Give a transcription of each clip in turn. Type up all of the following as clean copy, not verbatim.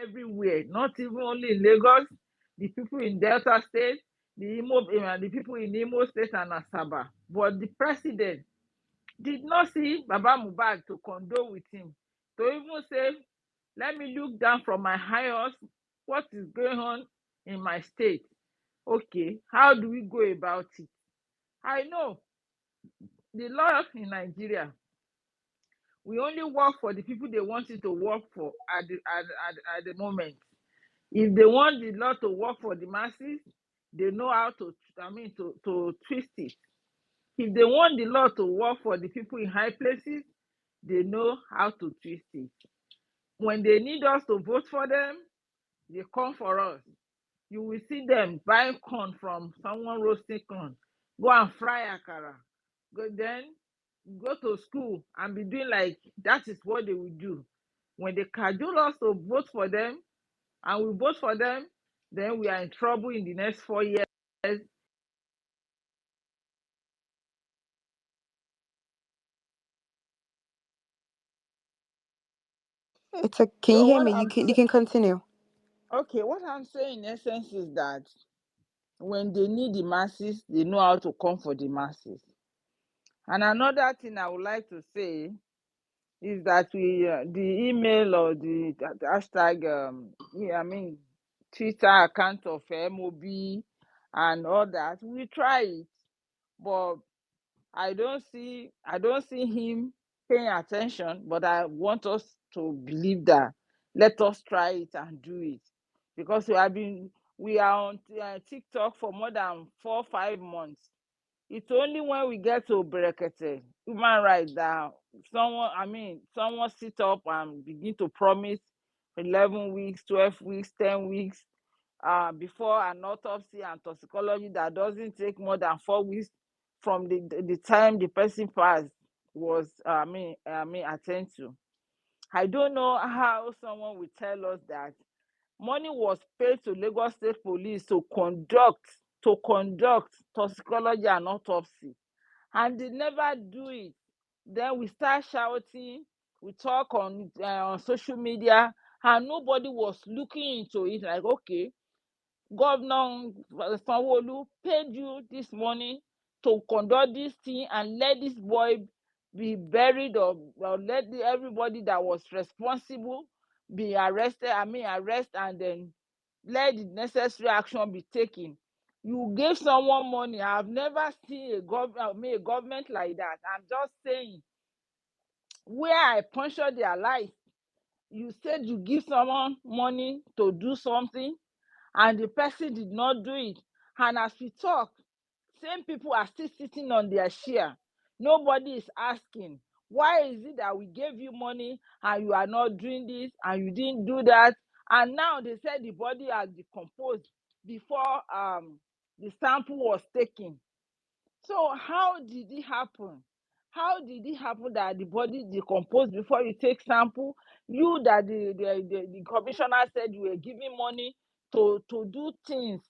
everywhere, not even only in Lagos, the people in Delta State, the people in Imo State and Asaba. But the president did not see Baba Mohbad to condole with him, to even say, let me look down from my high horse, what is going on in my state? Okay, how do we go about it? I know the law in Nigeria, we only work for the people they want it to work for at the moment. If they want the law to work for the masses, they know how to, to twist it. If they want the law to work for the people in high places, they know how to twist it. When they need us to vote for them, they come for us. You will see them buying corn from someone roasting corn, go and fry akara, then go to school and be doing like that is what they will do. When they cajole us to vote for them and we vote for them, then we are in trouble in the next 4 years. Can you So hear what me? You can continue. okay, what I'm saying in essence is that when they need the masses, they know how to come for the masses. And another thing I would like to say is that the email or the hashtag, Twitter account of MOB and all that, we try it, but I don't see him paying attention. But I want us to believe that let us try it and do it, because we are on TikTok for more than 4 5 months. It's only when we get to Berekete, human rights, that someone sit up and begin to promise 11 weeks, 12 weeks, 10 weeks, before an autopsy and toxicology that doesn't take more than 4 weeks from the time the person passed was, attend to. I don't know how someone will tell us that money was paid to Lagos State Police to conduct toxicology and autopsy, and they never do it. Then we start shouting, we talk on social media, and nobody was looking into it. Like, okay, Governor Sanwo-Olu paid you this money to conduct this thing and let this boy be buried, or let everybody that was responsible be arrested. Arrest, and then let the necessary action be taken. You gave someone money. I've never seen a government like that. I'm just saying, where I puncture their life. You said you give someone money to do something, and the person did not do it. And as we talk, same people are still sitting on their share. Nobody is asking, why is it that we gave you money and you are not doing this and you didn't do that? And now they said the body has decomposed before the sample was taken. So how did it happen? How did it happen that the body decomposed before you take sample? You that the commissioner said you were giving money to do things.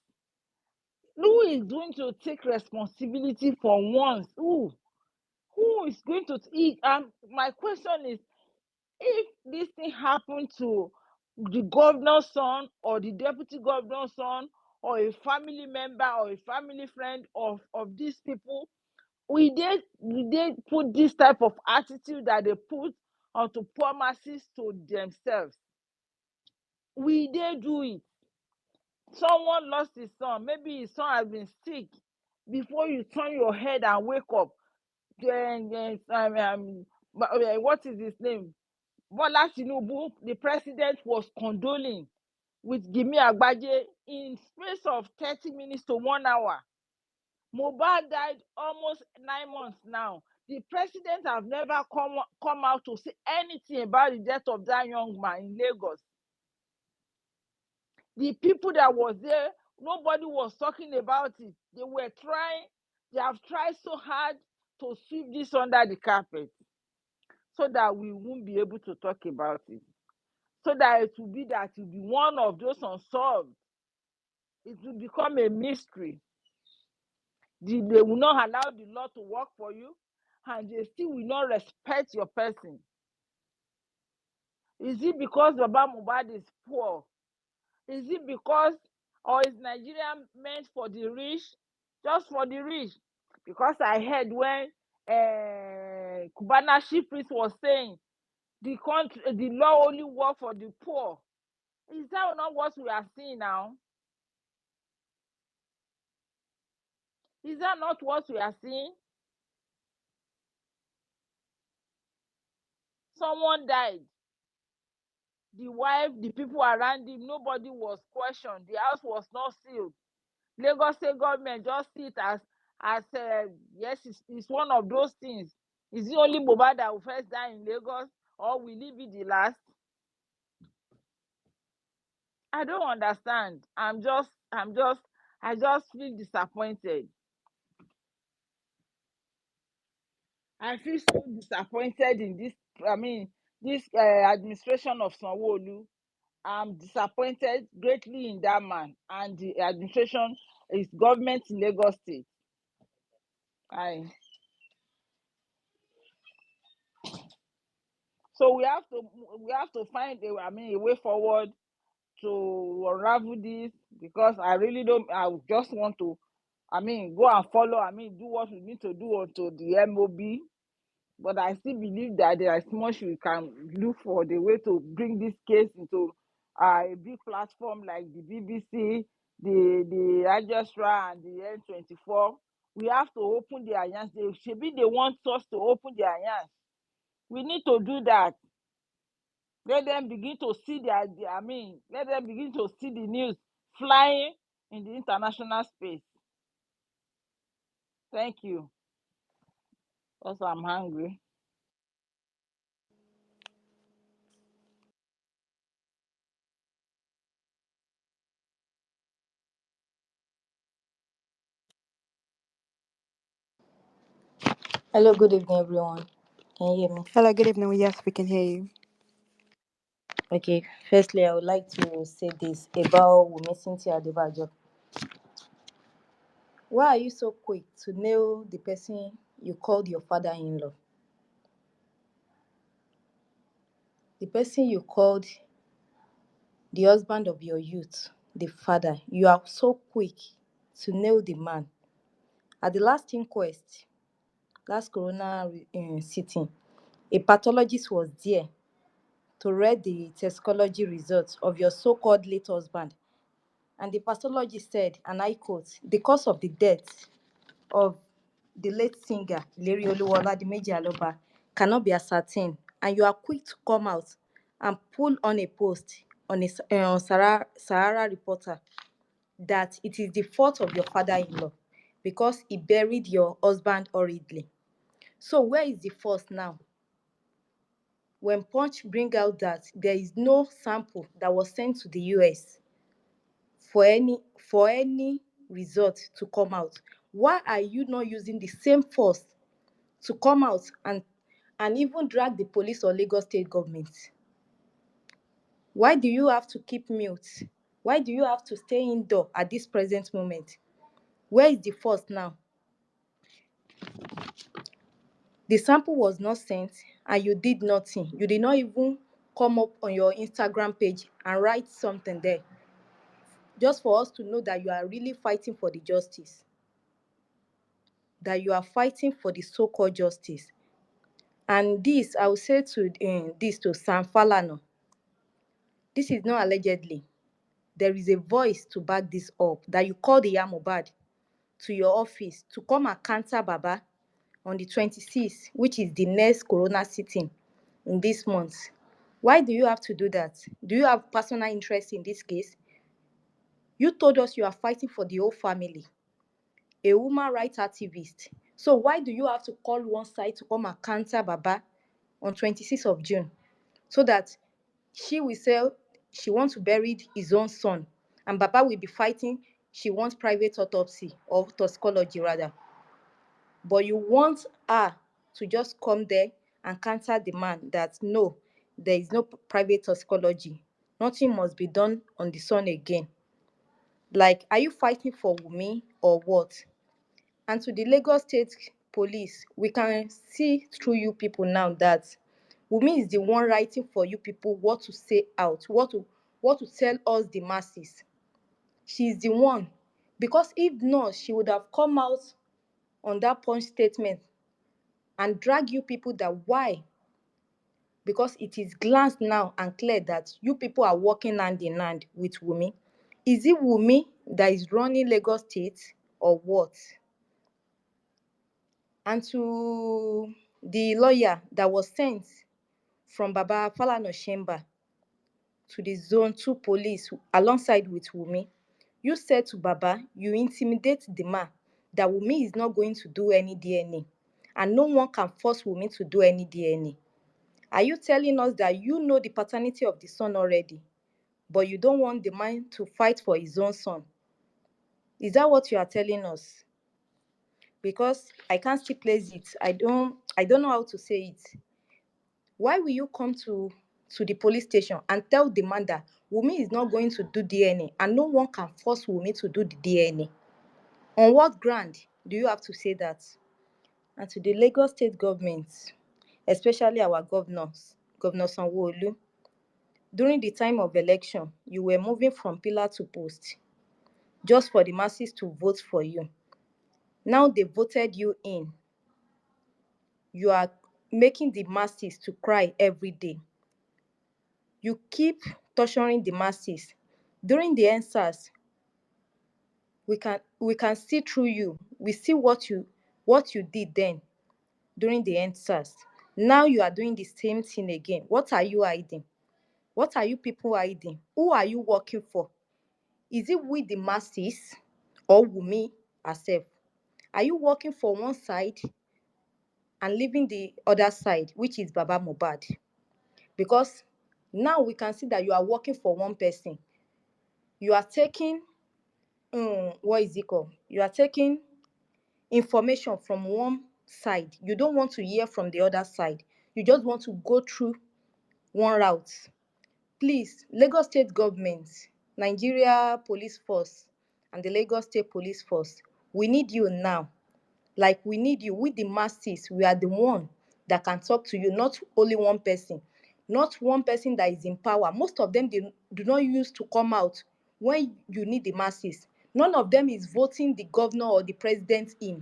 Who is going to take responsibility for once? Who is going to eat? My question is, if this thing happened to the governor's son or the deputy governor's son or a family member or a family friend of these people, we did put this type of attitude that they put onto poor masses to themselves? We did do it. Someone lost his son, maybe his son has been sick. Before you turn your head and wake up, then what is his name, Bola Tinubu, the president, was condoling with Gimi Agbaje in space of 30 minutes to 1 hour. Mohbad died almost 9 months now. The president have never come out to say anything about the death of that young man in Lagos. The people that was there, nobody was talking about it. They have tried so hard to sweep this under the carpet so that we won't be able to talk about it. So that it will be one of those unsolved. It will become a mystery. They will not allow the law to work for you, and they still will not respect your person. Is it because Baba Mohbad is poor? Is it because, or is Nigeria meant for the rich? Just for the rich? Because I heard when Cubana chief priest was saying the law only work for the poor. Is that not what we are seeing now? Is that not what we are seeing? Someone died. The wife, the people around him, nobody was questioned. The house was not sealed. Lagos State government just see it as yes, it's one of those things. Is it only Mohbad that will first die in Lagos, or will it be the last? I don't understand. I just feel disappointed. I feel so disappointed in this. I mean, this administration of Sanwo-Olu. I'm disappointed greatly in that man and the administration, his government in Lagos State. I so we have to find a way forward to unravel this, because I really don't. I just want to, go and follow. Do what we need to do onto the MOB. But I still believe that there is much we can look for the way to bring this case into a big platform like the BBC, the Al Jazeera, and the N24. We have to open their hands. They want us to open their hands. We need to do that. Let them begin to see let them begin to see the news flying in the international space. Thank you. Also, I'm hungry. Hello, good evening, everyone. Can you hear me? Hello, good evening. Yes, we can hear you. Okay. Firstly, I would like to say this about Wumi Cynthia Adebajo. Why are you so quick to nail the person you called your father-in-law? The person you called the husband of your youth, the father. You are so quick to nail the man. At the last inquest, last corona sitting, a pathologist was there to read the toxicology results of your so-called late husband. And the pathologist said, and I quote, the cause of the death of the late singer, Ileri Oluwola Dimeji Aloba, cannot be ascertained. And you are quick to come out and pull on a post on on Sahara Reporter that it is the fault of your father-in-law because he buried your husband hurriedly. So where is the fault now? When Punch bring out that there is no sample that was sent to the US for any result to come out, why are you not using the same force to come out and even drag the police or Lagos state government? Why do you have to keep mute? Why do you have to stay indoor at this present moment? Where is the force now? The sample was not sent and you did nothing. You did not even come up on your Instagram page and write something there just for us to know that you are really fighting for the justice, that you are fighting for the so-called justice. And this, I will say this to Sam Falana. This is not allegedly. There is a voice to back this up that you call the Mohbad to your office to come and counter Baba on the 26th, which is the next corona sitting in this month. Why do you have to do that? Do you have personal interest in this case? You told us you are fighting for the whole family, a human rights activist. So why do you have to call one side to come and counter Baba on 26th of June so that she will say she wants to bury his own son and Baba will be fighting she wants private autopsy or toxicology rather. But you want her to just come there and counter the man that no, there is no private toxicology. Nothing must be done on the son again. Like, are you fighting for Wumi or what? And to the Lagos State Police, we can see through you people now that Wunmi is the one writing for you people what to say out, what to tell us the masses. She is the one, because if not, she would have come out on that punch statement and drag you people that why, because it is glanced now and clear that you people are working hand in hand with Wunmi. Is it Wunmi that is running Lagos State or what? And to the lawyer that was sent from Baba Falana chamber to the Zone 2 police alongside with Wunmi, you said to Baba, you intimidate the man that Wunmi is not going to do any DNA and no one can force Wunmi to do any DNA. Are you telling us that you know the paternity of the son already, but you don't want the man to fight for his own son? Is that what you are telling us? Because I can't still place it. I don't know how to say it. Why will you come to the police station and tell the man that Wunmi is not going to do DNA and no one can force Wunmi to do the DNA? On what ground do you have to say that? And to the Lagos state government, especially our governors, Governor Sanwo-Olu, during the time of election, you were moving from pillar to post just for the masses to vote for you. Now they voted you in. You are making the masses to cry every day. You keep torturing the masses. During the EndSARS, we can see through you. We see what you did then during the EndSARS. Now you are doing the same thing again. What are you hiding? What are you people hiding? Who are you working for? Is it with the masses or Wunmi herself? Are you working for one side and leaving the other side, which is Baba Mohbad? Because now we can see that you are working for one person. You are taking what is it called? You are taking information from one side. You don't want to hear from the other side. You just want to go through one route. Please, Lagos State government, Nigeria Police Force, and the Lagos State Police Force, we need you now. Like we need you. We the masses, we are the one that can talk to you, not only one person. Not one person that is in power. Most of them, they do not use to come out when you need the masses. None of them is voting the governor or the president in.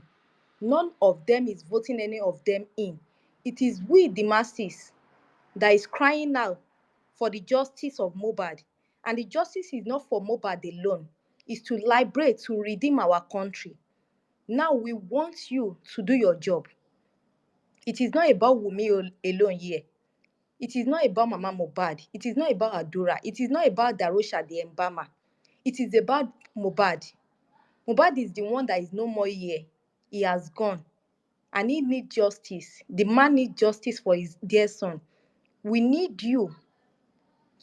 None of them is voting any of them in. It is we, the masses, that is crying out for the justice of Mohbad. And the justice is not for Mohbad alone. It's to liberate, to redeem our country. Now we want you to do your job. It is not about Wunmi alone here. It is not about Mama Mohbad. It is not about Adura. It is not about Darosha the embalmer. It is about Mohbad. Mohbad is the one that is no more here. He has gone. And he needs justice. The man needs justice for his dear son. We need you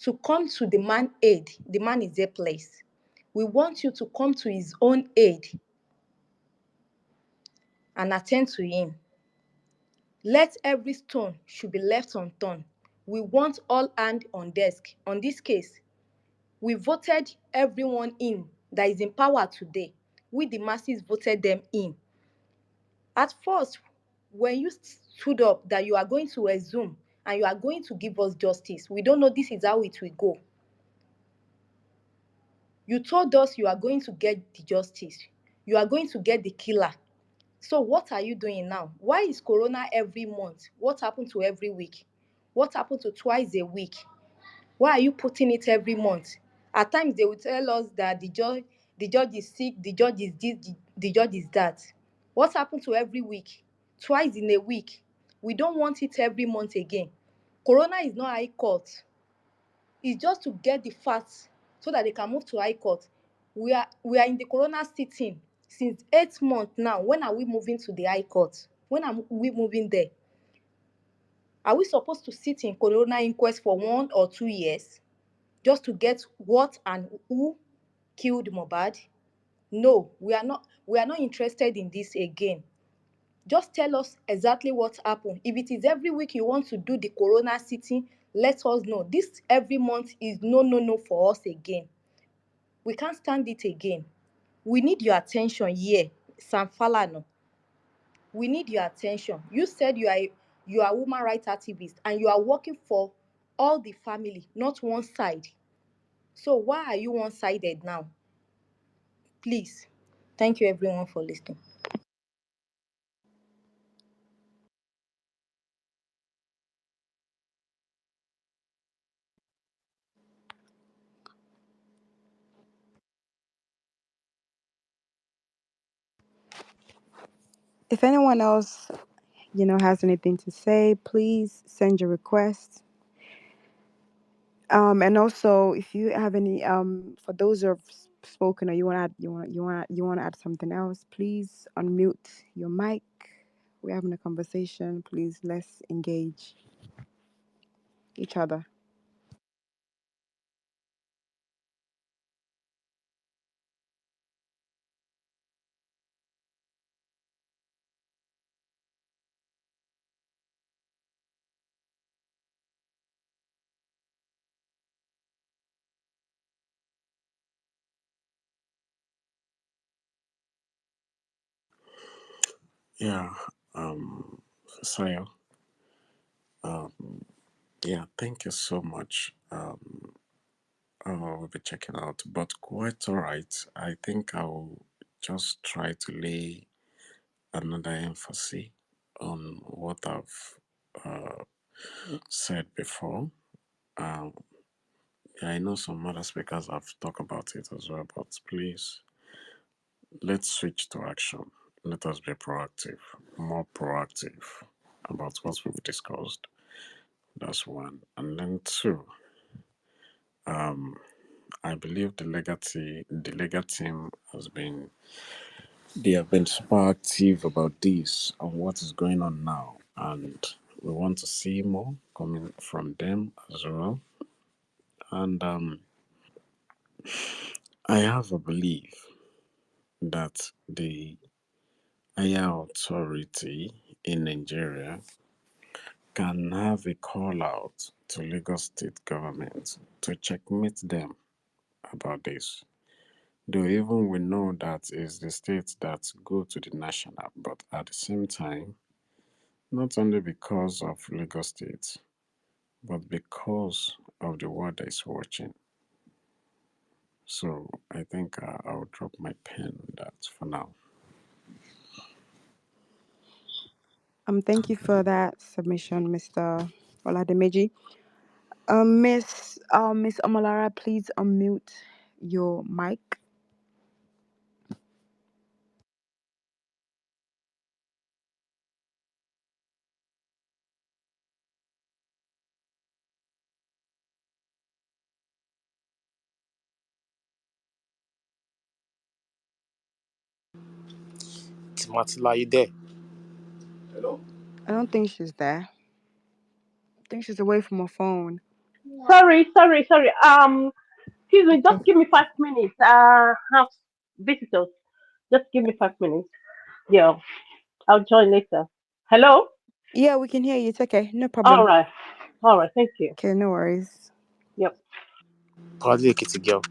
to come to the man's aid. The man is helpless. We want you to come to his own aid and attend to him. Let every stone should be left unturned. We want all hand on desk. On this case, we voted everyone in that is in power today. We, the masses, voted them in. At first, when you stood up that you are going to resume and you are going to give us justice, we don't know this is how it will go. You told us you are going to get the justice. You are going to get the killer. So what are you doing now? Why is corona every month? What happened to every week? What happened to twice a week? Why are you putting it every month? At times they will tell us that the judge is sick, the judge is this, the judge is that. What happened to every week? Twice in a week. We don't want it every month again. Corona is not high court. It's just to get the facts so that they can move to high court. We are in the corona sitting since 8 months now. When are we moving to the high court? When are we moving there? Are we supposed to sit in corona inquest for 1 or 2 years just to get what and who killed Mohbad? No, we are not interested in this again. Just tell us exactly what happened. If it is every week you want to do the corona sitting, let us know. This every month is no for us again. We can't stand it again. We need your attention here, Sam Falana. We need your attention. You said you are woman rights activist, and you are working for all the family, not one side. So why are you one-sided now? Please. Thank you everyone for listening. If anyone else, has anything to say, please send your request. And also, if you have any, for those who have spoken, or you want to add, you want to add something else, please unmute your mic. We're having a conversation. Please, let's engage each other. Yeah, Sayo, yeah, thank you so much. We'll be checking out, but quite all right. I think I'll just try to lay another emphasis on what I've uh, said before. Um, yeah, I know some other speakers have talked about it as well, but please, let's switch to action. Let us be proactive, more proactive about what we've discussed. That's one. And then two, I believe the legal team they have been super active about this and what is going on now, and we want to see more coming from them as well. And I have a belief that the higher authority in Nigeria can have a call out to Lagos State government to checkmate them about this. Though even we know that is the states that go to the national, but at the same time, not only because of Lagos State, but because of the world that is watching. So I think I'll drop my pen on that for now. Thank you for that submission, Mr. Olademeji. Miss Omolara, please unmute your mic. Matila, you there? I don't think she's there. I think she's away from her phone. Sorry. Excuse me, Okay. just give me 5 minutes. Have visitors. Just give me 5 minutes. Yeah, I'll join later. Hello? Yeah, we can hear you. It's okay. No All problem. right. All right. Thank you. Okay, no worries. Yep. Probably a kitty girl.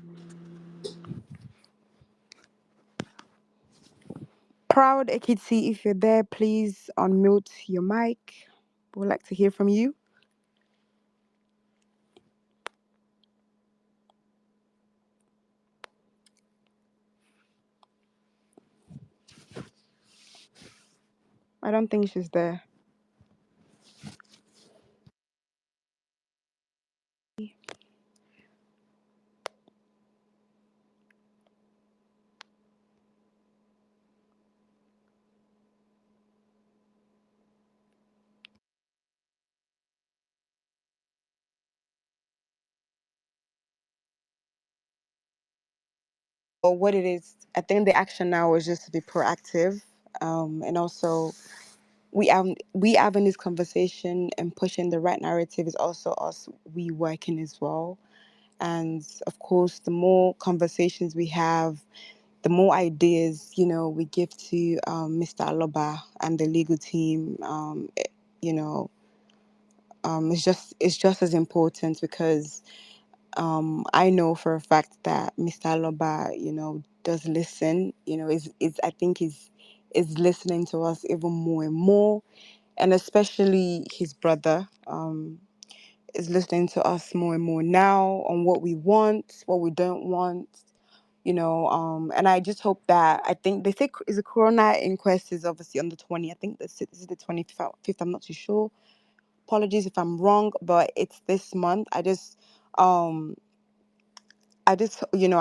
Proud Ekiti, if you're there, please unmute your mic. We'd like to hear from you. I don't think she's there. Or what it is, I think the action now is just to be proactive, and also we having this conversation and pushing the right narrative is also us we working as well. And of course, the more conversations we have, the more ideas we give to Mr. Aloba and the legal team. You know, it's just as important because I know for a fact that Mr. Aloba, does listen. Is I think is listening to us even more and more. and especially his brother, is listening to us more and more now on what we want, what we don't want, and I just hope that, I think they say is the corona inquest is obviously on the 20th. I think this is the 25th. I'm not too sure. Apologies if I'm wrong, but it's this month. Um I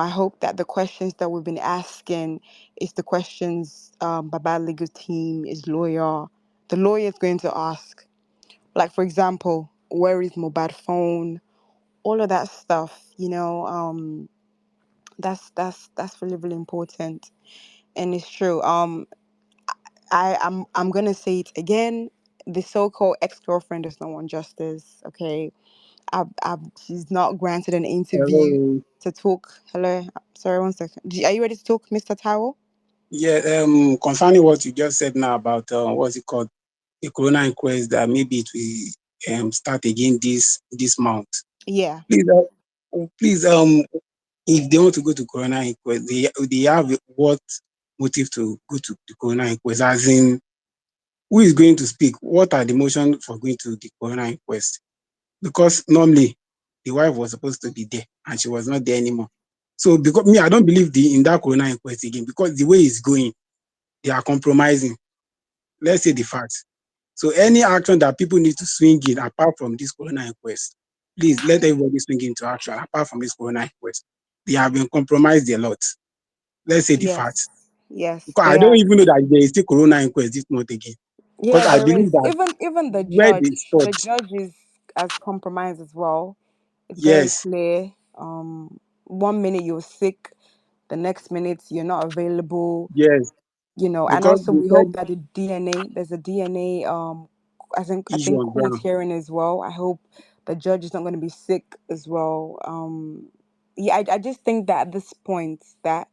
hope that the questions that we've been asking is the questions Baba legal team is the lawyer is going to ask. Like, for example, where is mobile phone? All of that stuff, that's really, really important. And it's true. I'm gonna say it again. The so-called ex-girlfriend does not want justice. Okay, she's not granted an interview Hello. to talk. Hello, sorry, one second. Are you ready to talk, Mr. Towel? Yeah, concerning what you just said now about what's it called, the corona inquest that maybe it will start again this month. Yeah. Please, please, if they want to go to corona inquest, they have what motive to go to the corona inquest? As in, who is going to speak? What are the motion for going to the corona inquest? Because normally the wife was supposed to be there and she was not there anymore. So because me, I don't believe in that corona inquest again because the way it's going, they are compromising. Let's say the facts. So any action that people need to swing in apart from this corona inquest, please let everybody swing into action apart from this corona inquest. They have been compromised a lot. Let's say the facts. Yes. Yes, Because I they don't have. even know that there is still corona inquest this month again. Because Yeah, I there believe is. that Even the where judge, they the stopped, judge is as compromised as well. It's very yes, clear. 1 minute you're sick, the next minute you're not available. yes, And because also they we said hope that there's a DNA, I think issue on court ground. hearing as well. I hope the judge is not going to be sick as well. Yeah, I just think that at this point that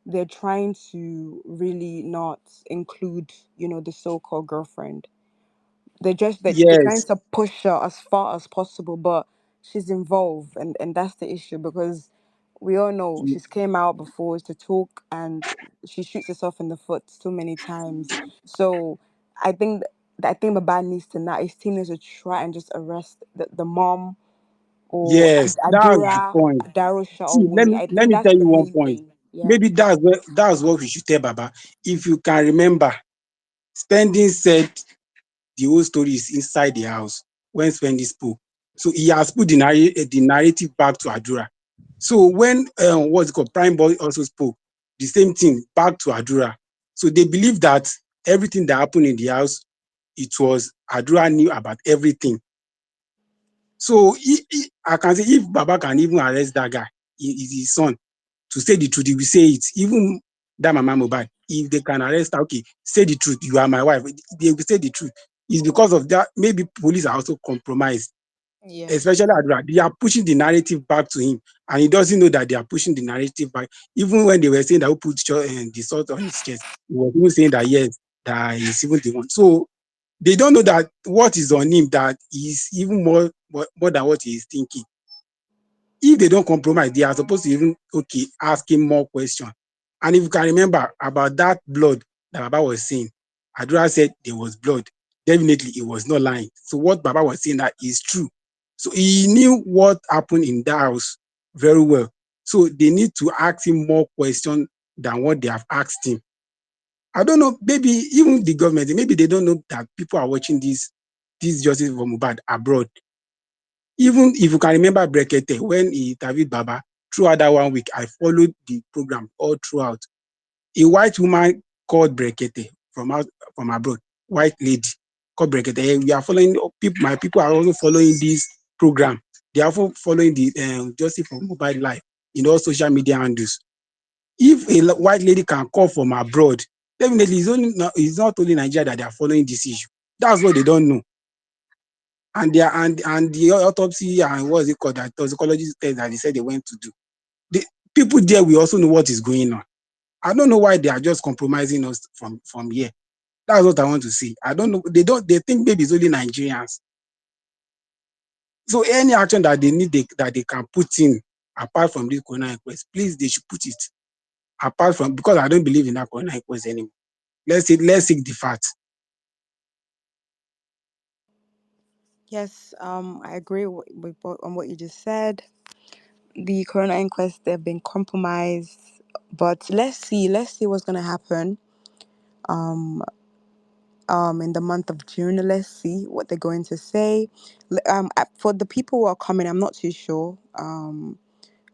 they're trying to really not include, the so-called girlfriend. They're trying Yes, to push her as far as possible, but she's involved, and that's the issue, because we all know she's came out before to talk, and she shoots herself in the foot too many times. So I think Baba needs to now, his team needs to try and just arrest the mom, or yes, that's the Adura, point. Darusha, or See, let Wumi. me I let think me that's tell the you one main point. thing. Yeah. Maybe that's what we should tell Baba. If you can remember, Spending said the whole story is inside the house when Spending spoke. So he has put the narrative back to Adura. So when what's it called, Prime Boy also spoke, the same thing back to Adura. So they believe that everything that happened in the house, it was Adura knew about everything. So I can say if Baba can even arrest that guy, his son, to say the truth, he will say it. Even that Mama Mohbad, if they can arrest her, okay, say the truth, you are my wife. They will say the truth. It's because of that. Maybe police are also compromised, Yes. especially Adura. They are pushing the narrative back to him, and he doesn't know that they are pushing the narrative back. Even when they were saying that who put the salt on his chest, he was even saying that yes, that he's even the one. So they don't know that what is on him that is even more than what he is thinking. If they don't compromise, they are supposed to even okay ask him more questions. And if you can remember about that blood that Baba was saying, Adura said there was blood. Definitely, it was not lying. So what Baba was saying that is true. So he knew what happened in that house very well. So they need to ask him more questions than what they have asked him. I don't know, maybe even the government, maybe they don't know that people are watching this justice for Mohbad abroad. Even if you can remember Brekete, when he interviewed Baba, throughout that 1 week, I followed the program all throughout. A white woman called Brekete from abroad, white lady called Brekete. "Hey, we are following people, my people are also following this program. They are also following the Justice for Mobile Life in all social media handles. If a white lady can call from abroad, definitely it's not only Nigeria that they are following this issue. That's what they don't know. And they are, and the autopsy and what is it called, that toxicologist test that they said they went to do. The people there will also know what is going on. I don't know why they are just compromising us from here. That's what I want to see. I don't know. They think maybe it's only Nigerians. So any action that that they can put in apart from this corona inquest, please they should put it apart from, because I don't believe in that corona inquest anymore. Let's seek the facts. Yes, I agree on what you just said. The corona inquest, they've been compromised, but let's see what's gonna happen. Um, in the month of June, let's see what they're going to say. For the people who are coming, I'm not too sure.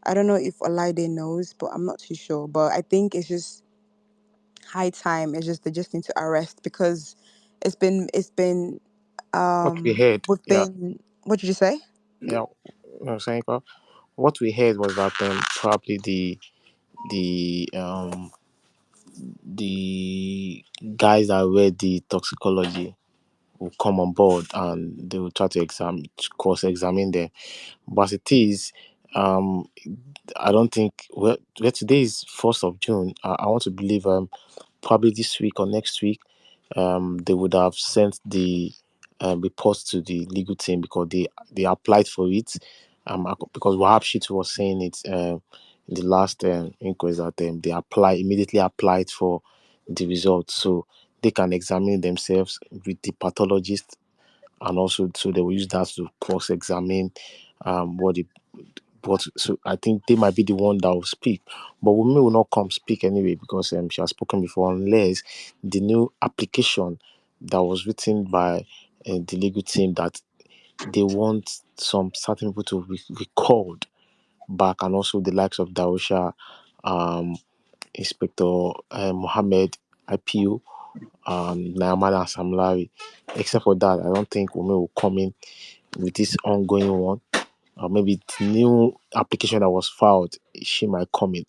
I don't know if Olaide knows, but I'm not too sure. But I think it's just high time. It's just they just need to arrest because it's been What we heard, we've yeah, been what did you say? yeah. You know what I'm saying, Papa? What we heard was that probably the the guys that read the toxicology will come on board and they will try to cross examine them. But as it is, um, I don't think well today is 1st of June. I want to believe probably this week or next week they would have sent the reports to the legal team because they applied for it. Because Wahab Shit was saying it in the last inquest that immediately applied for the results, so they can examine themselves with the pathologist, and also so they will use that to cross-examine what the but so I think they might be the one that will speak. But Wumi will not come speak anyway because she has spoken before, unless the new application that was written by the legal team that they want some certain people to be recalled back, and also the likes of Daosha, um, Inspector Mohammed, IPO, Nayamada and Sam Larry. Except for that, I don't think Wumi will come in with this ongoing one, or maybe the new application that was filed, she might come in.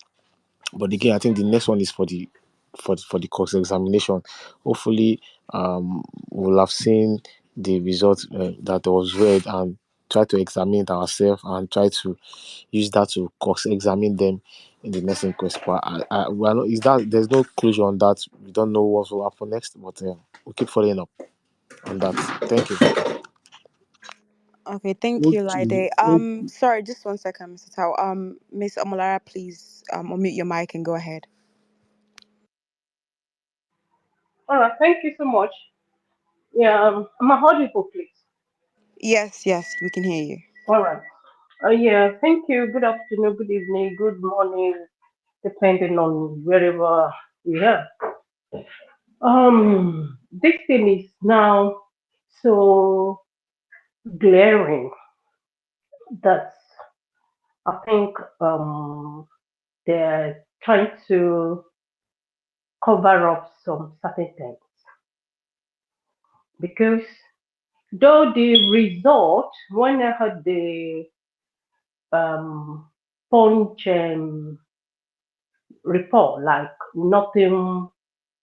But again, I think the next one is for the for the course examination. Hopefully, we'll have seen the result that was read and try to examine it ourselves and try to use that to course examine them in the next inquest. But is that there's no closure on that. We don't know what will happen next, but we'll keep following up on that. Thank you. Okay, thank you, Okay, Lide. okay. Sorry, just 1 second, Mr. Tao. Miss Omolara, please unmute your mic and go ahead. All right, thank you so much. Yeah, I'm a audible, please. Yes, yes, we can hear you. All right. Yeah, thank you. Good afternoon, good evening, good morning, depending on wherever we are. This thing is now so glaring that I think they're trying to cover up some certain things because though the result, when I had the um, punch report, like nothing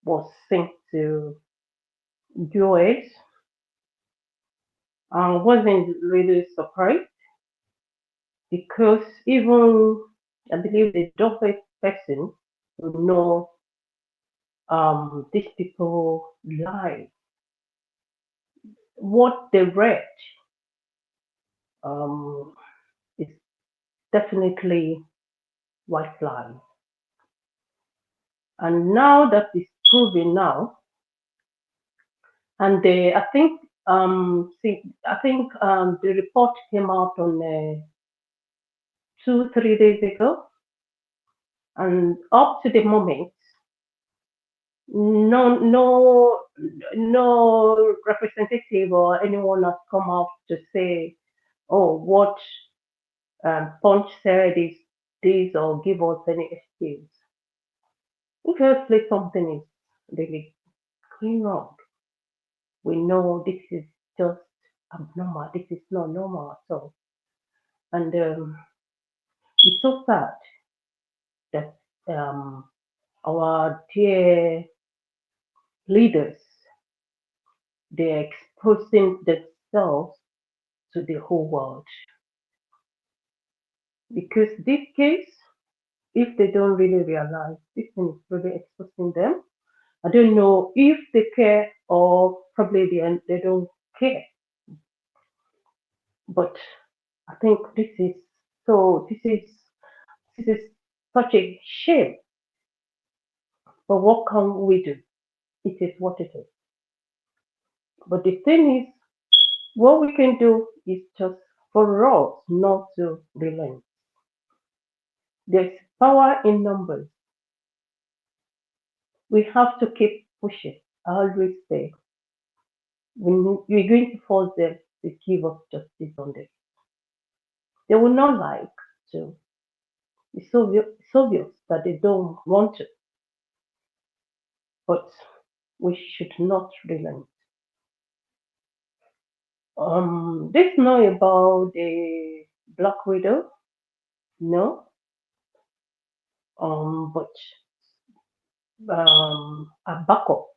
was sent to do it, I wasn't really surprised because even I believe the dopest person will know these people lie. What they read um, is definitely white lie. And now that is proven now, and I think the report came out on 2 3 days ago, and up to the moment, no representative or anyone has come out to say, oh, what Punch said is this, or give us any excuse. Obviously, something is really going wrong. We know this is just abnormal. This is not normal at all. And it's so sad that our dear leaders, they're exposing themselves to the whole world. Because this case, if they don't really realize this thing is really exposing them, I don't know if they care or probably they don't care. But I think this is such a shame. But what can we do? It is what it is. But the thing is, What we can do is just for us not to relent. There's power in numbers. We have to keep pushing. I always say we're going to force them to give us justice on this. They will not like to. It's obvious that they don't want to, but we should not relent. This is not about the Black Widow, no, but a backup.